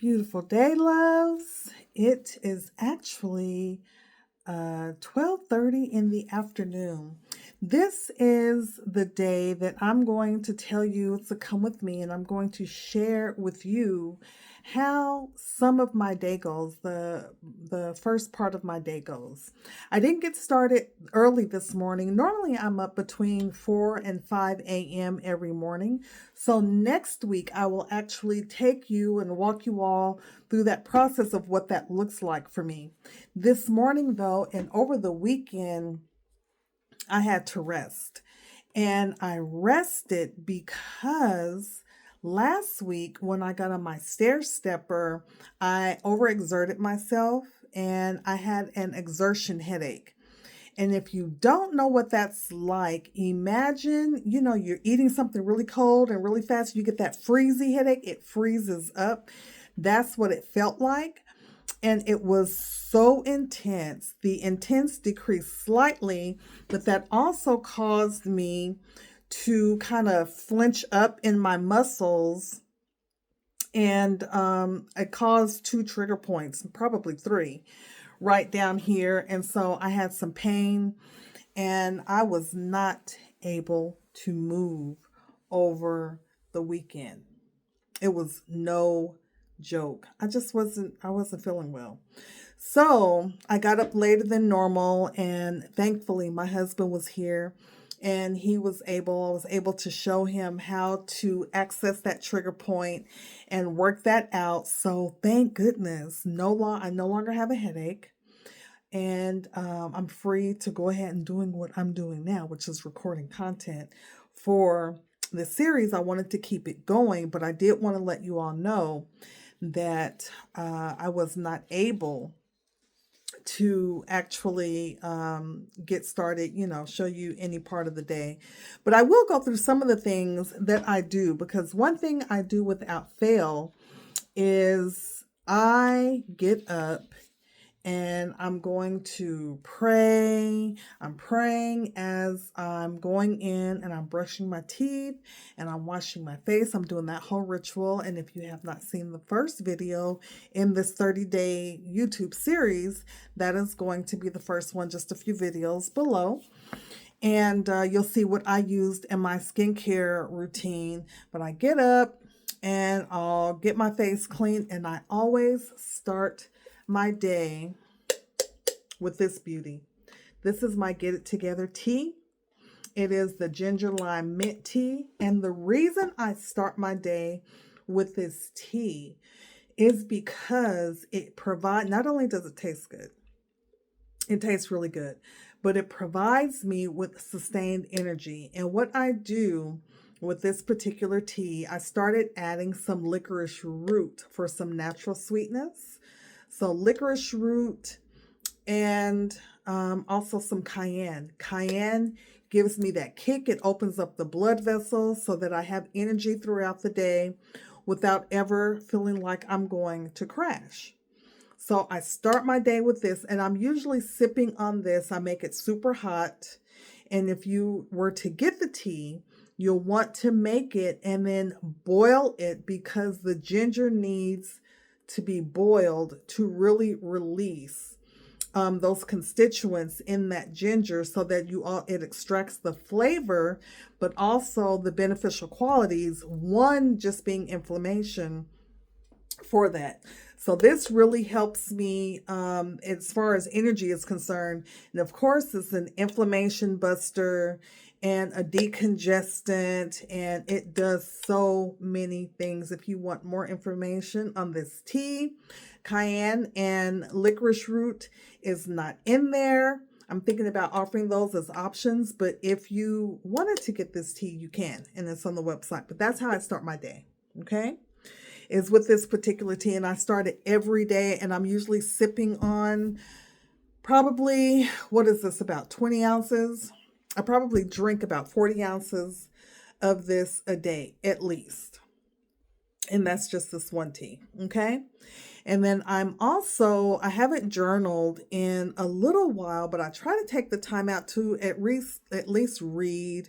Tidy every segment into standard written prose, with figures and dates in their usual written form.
Beautiful day, loves. It is actually 12:30 in the afternoon. This is the day that I'm going to tell you to come with me, and I'm going to share with you how some of my day goes, the first part of my day goes. I didn't get started early this morning. Normally I'm up between 4 and 5 a.m. every morning. So next week I will actually take you and walk you all through that process of what that looks like for me. This morning, though, and over the weekend, I had to rest. And I rested because last week when I got on my stair stepper, I overexerted myself and I had an exertion headache. And if you don't know what that's like, imagine, you're eating something really cold and really fast, you get that freezy headache, it freezes up. That's what it felt like. And it was so intense. The intense decreased slightly, but that also caused me to kind of flinch up in my muscles. And it caused two trigger points, probably three, right down here. And so I had some pain and I was not able to move over the weekend. It was no joke. I wasn't feeling well. So I got up later than normal, and thankfully my husband was here and I was able to show him how to access that trigger point and work that out. So thank goodness, I no longer have a headache. And I'm free to go ahead and doing what I'm doing now, which is recording content for the series. I wanted to keep it going, but I did want to let you all know that I was not able to actually get started, show you any part of the day. But I will go through some of the things that I do, because one thing I do without fail is I get up and I'm going to pray. I'm praying as I'm going in and I'm brushing my teeth and I'm washing my face. I'm doing that whole ritual. And if you have not seen the first video in this 30-day YouTube series, that is going to be the first one, just a few videos below. And you'll see what I used in my skincare routine. But I get up and I'll get my face clean, and I always start my day with this beauty. This is my Get It Together tea. It is the ginger lime mint tea. And the reason I start my day with this tea is because not only does it taste good, it tastes really good, but it provides me with sustained energy. And what I do with this particular tea, I started adding some licorice root for some natural sweetness. So licorice root and also some cayenne. Cayenne gives me that kick. It opens up the blood vessels so that I have energy throughout the day without ever feeling like I'm going to crash. So I start my day with this, and I'm usually sipping on this. I make it super hot. And if you were to get the tea, you'll want to make it and then boil it, because the ginger needs to be boiled to really release those constituents in that ginger, so that it extracts the flavor, but also the beneficial qualities, one just being inflammation for that. So this really helps me as far as energy is concerned. And of course, it's an inflammation buster and a decongestant, and it does so many things. If you want more information on this tea, cayenne and licorice root is not in there. I'm thinking about offering those as options, but if you wanted to get this tea, you can, and it's on the website. But that's how I start my day, okay? Is with this particular tea, and I start it every day, and I'm usually sipping on probably, what is this, about 20 ounces? I probably drink about 40 ounces of this a day at least. And that's just this one tea, okay? And then I haven't journaled in a little while, but I try to take the time out to at least read,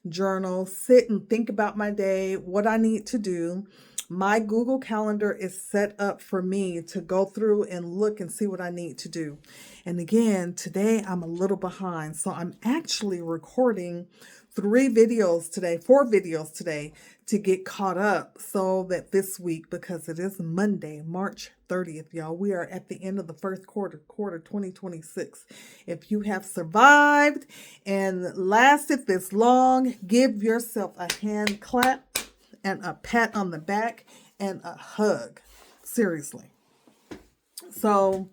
journal, sit and think about my day, what I need to do. My Google Calendar is set up for me to go through and look and see what I need to do. And again, today I'm a little behind. So I'm actually recording 4 videos today to get caught up so that this week, because it is Monday, March 30th, y'all, we are at the end of the first quarter 2026. If you have survived and lasted this long, give yourself a hand clap and a pat on the back and a hug. Seriously. So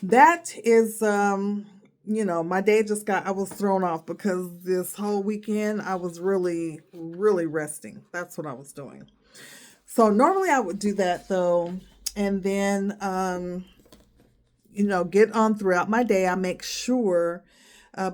that is, my day I was thrown off because this whole weekend I was really, really resting. That's what I was doing. So normally I would do that though. And then, get on throughout my day. I make sure,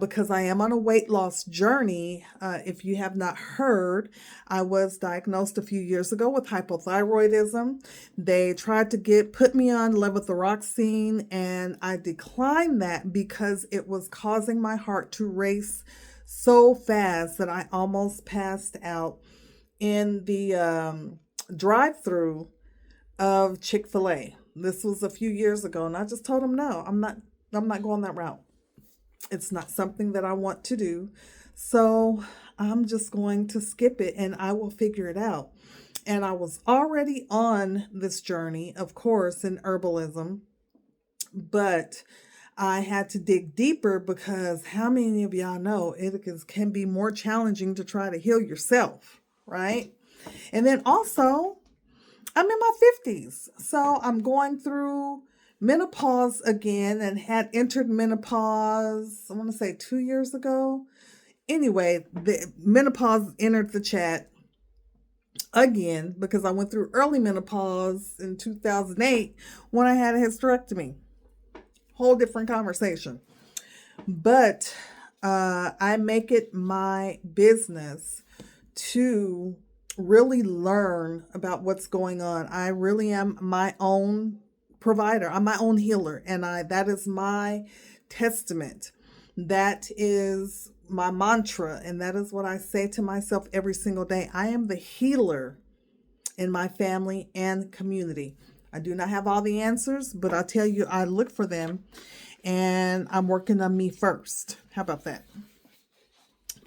because I am on a weight loss journey. If you have not heard, I was diagnosed a few years ago with hypothyroidism. They tried to put me on levothyroxine, and I declined that because it was causing my heart to race so fast that I almost passed out in the drive-through of Chick-fil-A. This was a few years ago, and I just told them, no, I'm not going that route. It's not something that I want to do. So I'm just going to skip it and I will figure it out. And I was already on this journey, of course, in herbalism, but I had to dig deeper because how many of y'all know can be more challenging to try to heal yourself, right? And then also, I'm in my 50s. So I'm going through menopause again and had entered menopause, I want to say 2 years ago. Anyway, the menopause entered the chat again because I went through early menopause in 2008 when I had a hysterectomy. Whole different conversation. But I make it my business to really learn about what's going on. I really am my own provider. I'm my own healer, and that is my testament. That is my mantra, and that is what I say to myself every single day. I am the healer in my family and community. I do not have all the answers, but I tell you, I look for them, and I'm working on me first. How about that?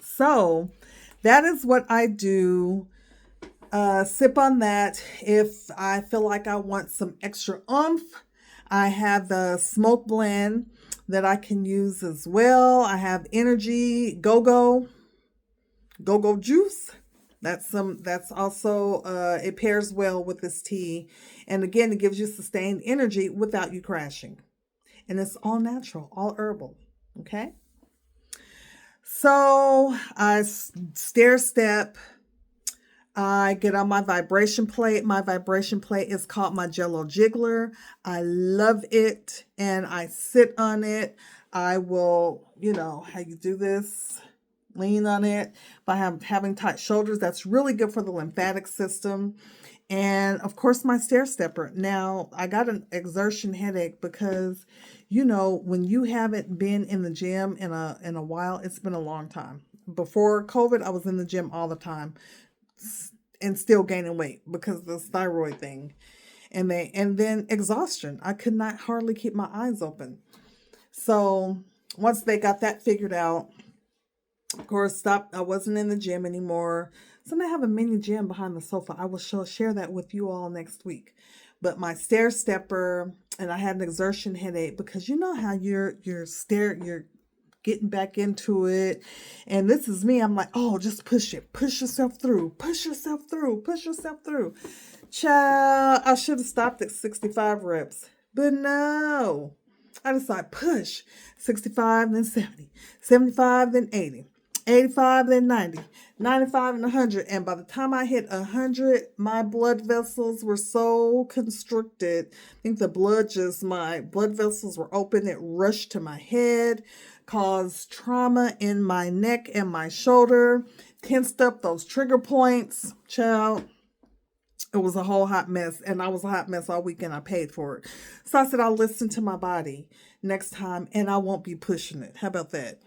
So that is what I do. Sip on that. If I feel like I want some extra oomph, I have the smoke blend that I can use as well. I have energy, go-go juice. That's also, it pairs well with this tea. And again, it gives you sustained energy without you crashing. And it's all natural, all herbal. Okay. So I stair step. I get on my vibration plate. My vibration plate is called my Jello Jiggler. I love it, and I sit on it. I will, how you do this, lean on it. If I am having tight shoulders, that's really good for the lymphatic system. And of course, my stair stepper. Now, I got an exertion headache because, when you haven't been in the gym in a while, it's been a long time. Before COVID, I was in the gym all the time and still gaining weight because of this thyroid thing. And then exhaustion. I could not hardly keep my eyes open. So once they got that figured out, of course, I wasn't in the gym anymore. So now I have a mini gym behind the sofa. I will share that with you all next week. But my stair stepper, and I had an exertion headache because you know how you're getting back into it. And this is me. I'm like, oh, just push it. Push yourself through. Push yourself through. Push yourself through. Child, I should have stopped at 65 reps. But no. I decided push. 65, then 70. 75, then 80. 85, then 90. 95, and 100. And by the time I hit 100, my blood vessels were so constricted. I think my blood vessels were open. It rushed to my head, caused trauma in my neck and my shoulder, tensed up those trigger points. Child, it was a whole hot mess, and I was a hot mess all weekend. I paid for it. So I said, I'll listen to my body next time, and I won't be pushing it. How about that?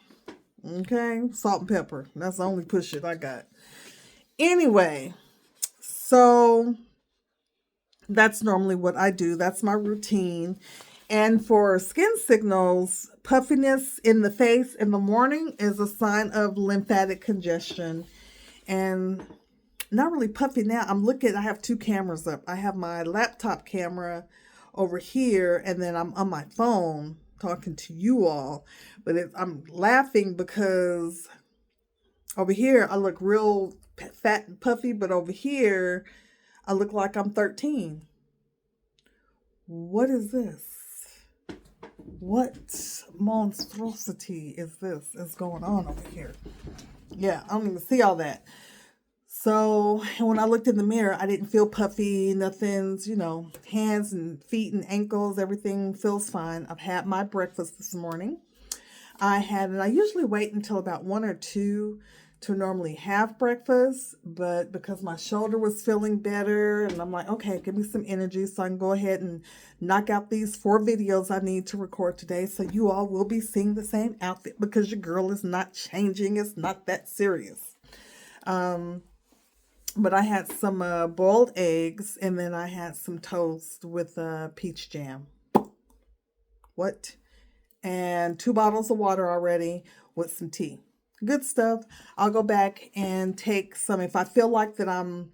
Okay, salt and pepper. That's the only push it I got. Anyway, so That's normally what I do. That's my routine. And for skin signals, puffiness in the face in the morning is a sign of lymphatic congestion. And not really puffy now. I have two cameras up. I have my laptop camera over here, and then I'm on my phone talking to you all. But I'm laughing because over here I look real fat and puffy, but over here I look like I'm 13. What is this? What monstrosity is this is going on over here? Yeah, I don't even see all that. So when I looked in the mirror, I didn't feel puffy, nothing's, hands and feet and ankles, everything feels fine. I've had my breakfast this morning. I usually wait until about 1 or 2 to normally have breakfast, but because my shoulder was feeling better and I'm like, okay, give me some energy so I can go ahead and knock out these 4 videos I need to record today. So you all will be seeing the same outfit because your girl is not changing. It's not that serious. But I had some boiled eggs, and then I had some toast with peach jam. What? And 2 bottles of water already with some tea. Good stuff. I'll go back and take some. If I feel like that I'm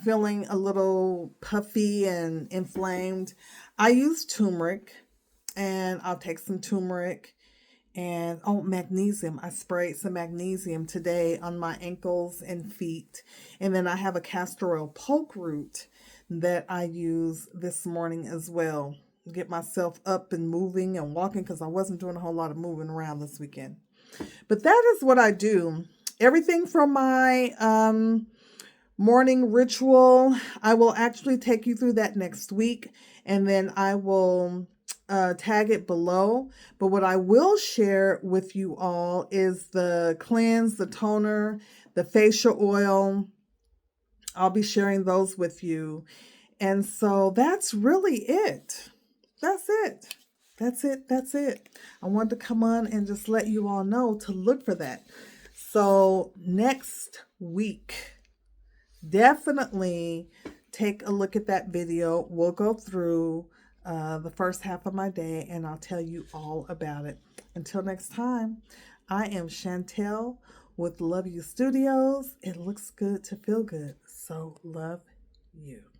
feeling a little puffy and inflamed, I use turmeric, and I'll take some turmeric. And magnesium. I sprayed some magnesium today on my ankles and feet. And then I have a castor oil poke root that I use this morning as well. Get myself up and moving and walking because I wasn't doing a whole lot of moving around this weekend. But that is what I do. Everything from my morning ritual, I will actually take you through that next week. And then I will tag it below. But what I will share with you all is the cleanse, the toner, the facial oil. I'll be sharing those with you. And so that's really it. That's it. That's it. That's it. I wanted to come on and just let you all know to look for that. So next week, definitely take a look at that video. We'll go through the first half of my day and I'll tell you all about it. Until next time, I am Chantel with Love You Studios. It looks good to feel good. So love you.